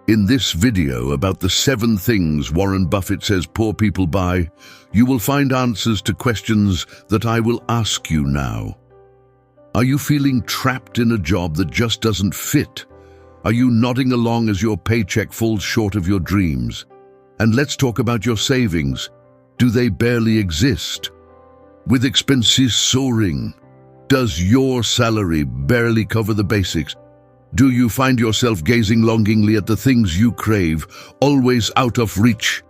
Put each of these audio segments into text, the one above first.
In this video about the 7 things Warren Buffett says poor people buy, you will find answers to questions that I will ask you now. Are you feeling trapped in a job that just doesn't fit? Are you nodding along as your paycheck falls short of your dreams? And let's talk about your savings. Do they barely exist? With expenses soaring, does your salary barely cover the basics? Do you find yourself gazing longingly at the things you crave, always out of reach?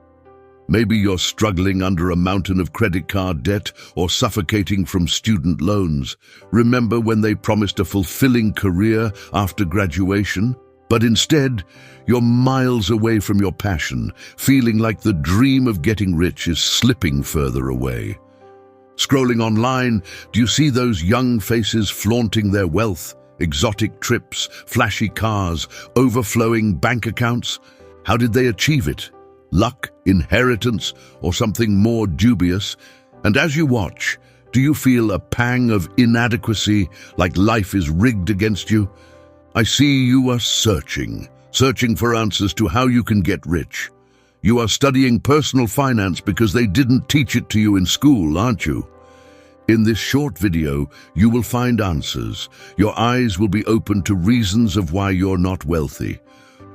Maybe you're struggling under a mountain of credit card debt or suffocating from student loans. Remember when they promised a fulfilling career after graduation? But instead, you're miles away from your passion, feeling like the dream of getting rich is slipping further away. Scrolling online, do you see those young faces flaunting their wealth? Exotic trips, flashy cars, overflowing bank accounts? How did they achieve it? Luck, inheritance, or something more dubious? And as you watch, do you feel a pang of inadequacy, like life is rigged against you? I see you are searching for answers to how you can get rich. You are studying personal finance because they didn't teach it to you in school, aren't you? In this short video, you will find answers. Your eyes will be opened to reasons of why you're not wealthy.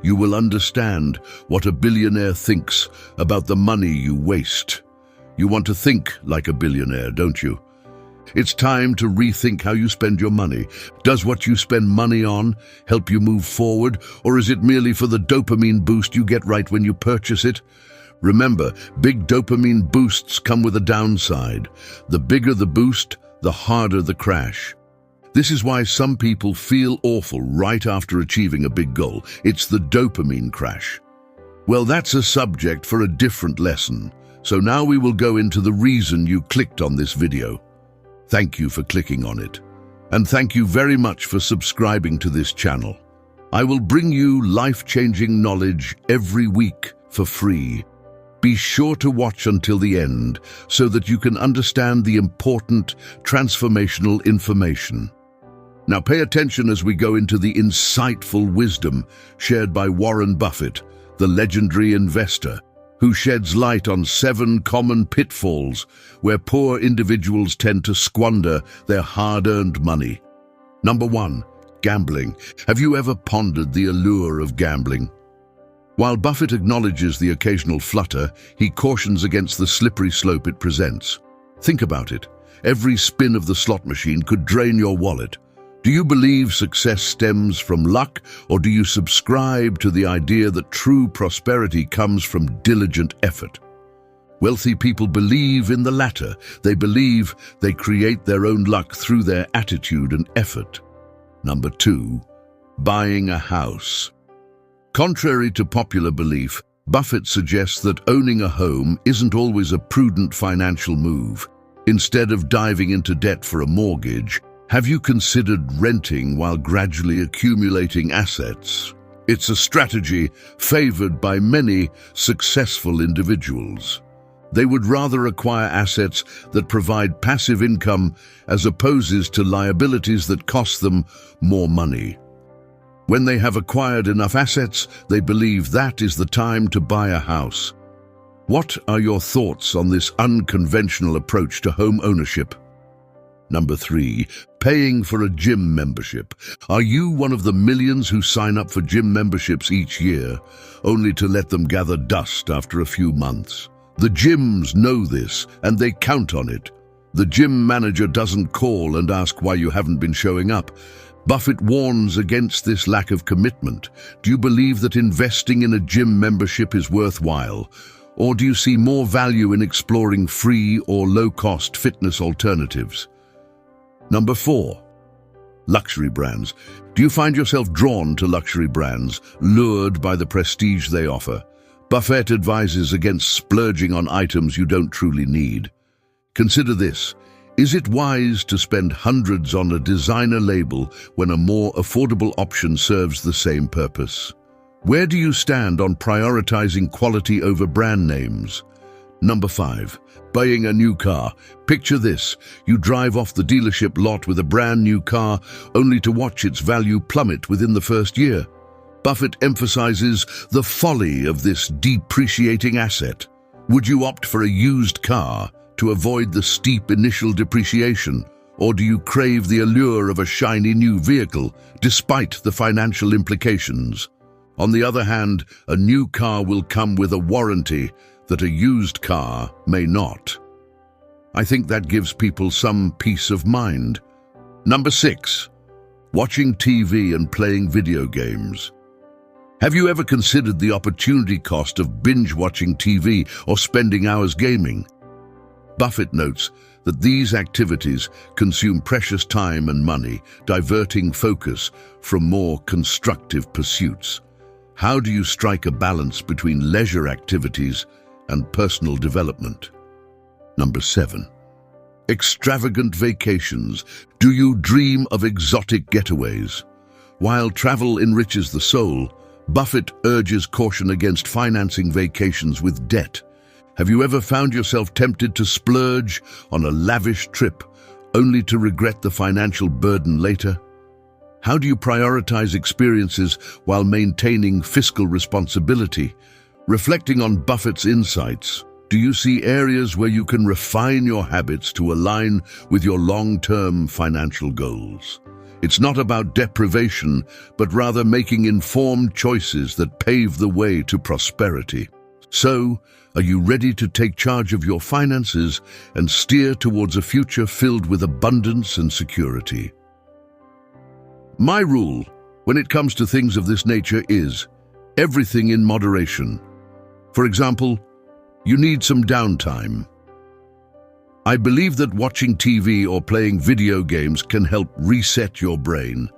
You will understand what a billionaire thinks about the money you waste. You want to think like a billionaire, don't you? It's time to rethink how you spend your money. Does what you spend money on help you move forward, or is it merely for the dopamine boost you get right when you purchase it? Remember, big dopamine boosts come with a downside. The bigger the boost, the harder the crash. This is why some people feel awful right after achieving a big goal. It's the dopamine crash. Well, that's a subject for a different lesson. So now we will go into the reason you clicked on this video. Thank you for clicking on it. And thank you very much for subscribing to this channel. I will bring you life-changing knowledge every week for free. Be sure to watch until the end so that you can understand the important transformational information. Now pay attention as we go into the insightful wisdom shared by Warren Buffett, the legendary investor, who sheds light on 7 common pitfalls where poor individuals tend to squander their hard-earned money. Number 1, gambling. Have you ever pondered the allure of gambling? While Buffett acknowledges the occasional flutter, he cautions against the slippery slope it presents. Think about it. Every spin of the slot machine could drain your wallet. Do you believe success stems from luck, or do you subscribe to the idea that true prosperity comes from diligent effort? Wealthy people believe in the latter. They believe they create their own luck through their attitude and effort. Number 2, buying a house. Contrary to popular belief, Buffett suggests that owning a home isn't always a prudent financial move. Instead of diving into debt for a mortgage, have you considered renting while gradually accumulating assets? It's a strategy favored by many successful individuals. They would rather acquire assets that provide passive income as opposed to liabilities that cost them more money. When they have acquired enough assets, they believe that is the time to buy a house. What are your thoughts on this unconventional approach to home ownership? Number 3, paying for a gym membership. Are you one of the millions who sign up for gym memberships each year, only to let them gather dust after a few months? The gyms know this, and they count on it. The gym manager doesn't call and ask why you haven't been showing up. Buffett warns against this lack of commitment. Do you believe that investing in a gym membership is worthwhile? Or do you see more value in exploring free or low-cost fitness alternatives? Number 4, luxury brands. Do you find yourself drawn to luxury brands, lured by the prestige they offer? Buffett advises against splurging on items you don't truly need. Consider this. Is it wise to spend hundreds on a designer label when a more affordable option serves the same purpose? Where do you stand on prioritizing quality over brand names? Number 5, buying a new car. Picture this. You drive off the dealership lot with a brand new car, only to watch its value plummet within the first year. Buffett emphasizes the folly of this depreciating asset. Would you opt for a used car to avoid the steep initial depreciation, or do you crave the allure of a shiny new vehicle despite the financial implications? On the other hand, a new car will come with a warranty that a used car may not. I think that gives people some peace of mind. Number 6. Watching TV and playing video games. Have you ever considered the opportunity cost of binge-watching TV or spending hours gaming? Buffett notes that these activities consume precious time and money, diverting focus from more constructive pursuits. How do you strike a balance between leisure activities and personal development? Number 7. Extravagant vacations. Do you dream of exotic getaways? While travel enriches the soul, Buffett urges caution against financing vacations with debt. Have you ever found yourself tempted to splurge on a lavish trip only to regret the financial burden later? How do you prioritize experiences while maintaining fiscal responsibility? Reflecting on Buffett's insights, do you see areas where you can refine your habits to align with your long-term financial goals? It's not about deprivation, but rather making informed choices that pave the way to prosperity. So, are you ready to take charge of your finances and steer towards a future filled with abundance and security? My rule, when it comes to things of this nature, is everything in moderation. For example, you need some downtime. I believe that watching TV or playing video games can help reset your brain.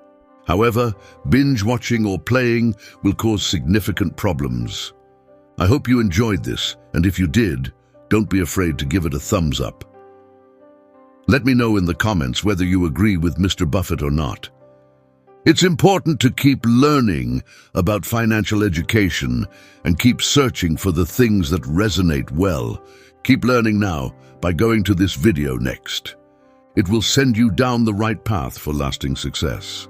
However, binge watching or playing will cause significant problems. I hope you enjoyed this, and if you did, don't be afraid to give it a thumbs up. Let me know in the comments whether you agree with Mr. Buffett or not. It's important to keep learning about financial education and keep searching for the things that resonate well. Keep learning now by going to this video next. It will send you down the right path for lasting success.